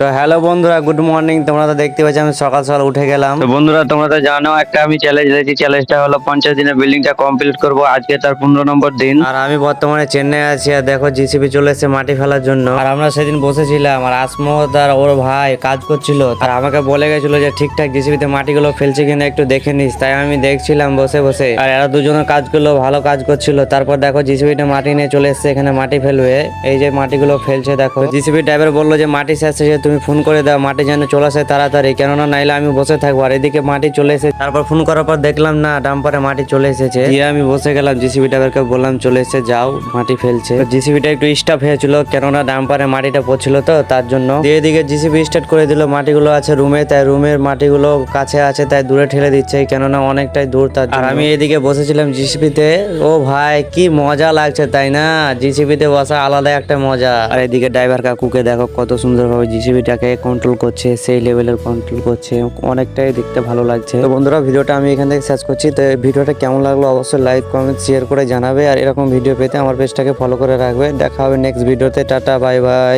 তো হ্যালো বন্ধুরা, good morning. তোমরা তো দেখতে পাচ্ছ আমি সকাল সকাল উঠে গেলাম। তো বন্ধুরা তোমরা তো জানো একটা আমি চ্যালেঞ্জ দিয়েছি। চ্যালেঞ্জটা হলো 50 দিনের বিল্ডিংটা কমপ্লিট করব। আজকে তার 15 নম্বর দিন। আর আমি বর্তমানে চেন্নাই আছি। আর দেখো জিসিবি চলে এসেছে মাটি ফেলার জন্য। আর আমরা সেদিন বসেছিলাম আর আসমত আর ওর ভাই কাজ করছিল। আর আমাকে বলে গেছিল যে ঠিকঠাক জিসিবিতে মাটিগুলো ফেলছে কিনা একটু দেখে নিস। তাই আমি দেখছিলাম বসে বসে। আর এরা দুজনের কাজ করলো, ভালো কাজ করছিল। তারপর দেখো জিসিবিটা মাটি নিয়ে চলে এসেছে, এখানে মাটি ফেলবে। এই যে মাটিগুলো ফেলছে দেখো। জিসিবি ড্রাইভার বললো যে মাটি শেষ হয়েছে, তুমি ফোন করে দাও মাটি যেন চলে আসে তাড়াতাড়ি, কেননা নাইলে আমি বসে থাকবো। আর এদিকে মাটি চলে এসেছে। তারপর ফোন করার পর দেখলাম না, ডাম্পারে মাটি চলে এসেছে। দিয়ে আমি বসে গেলাম, জিসিবি ড্রাইভারকে বললাম চলে এসে যাও, মাটি ফেলছে। জিসিবিটা একটু স্টাফ হয়েছিল, কেননা ডাম্পারে মাটিটা পড়ছিল তো তার জন্য। দিয়ে এদিকে জিসিবি স্টার্ট করে দিল। মাটিগুলো আছে রুমে, তাই রুমের মাটিগুলো কাছে আছে তাই দূরে ঠেলে দিচ্ছে, কেননা অনেকটাই দূর তার জন্য। আর আমি এদিকে বসেছিলাম জিসিবিতে। ও ভাই কি মজা লাগছে তাই না, জিসিবিতে বসা আলাদা একটা মজা। আর এদিকে ড্রাইভার কাকুকে দেখো কত সুন্দরভাবে জিসিবিটাকে কন্ট্রোল করছে, সেই লেভেলের কন্ট্রোল করছে, অনেকটাই দেখতে ভালো লাগছে। তো বন্ধুরা ভিডিওটা আমি এখান থেকে শেষ করছি। তো ভিডিওটা কেমন লাগলো অবশ্যই লাইক কমেন্ট শেয়ার করে জানাবে। আর এরকম ভিডিও পেতে আমার পেজটাকে ফলো করে রাখবে। দেখা হবে নেক্সট ভিডিওতে। Tata bye bye.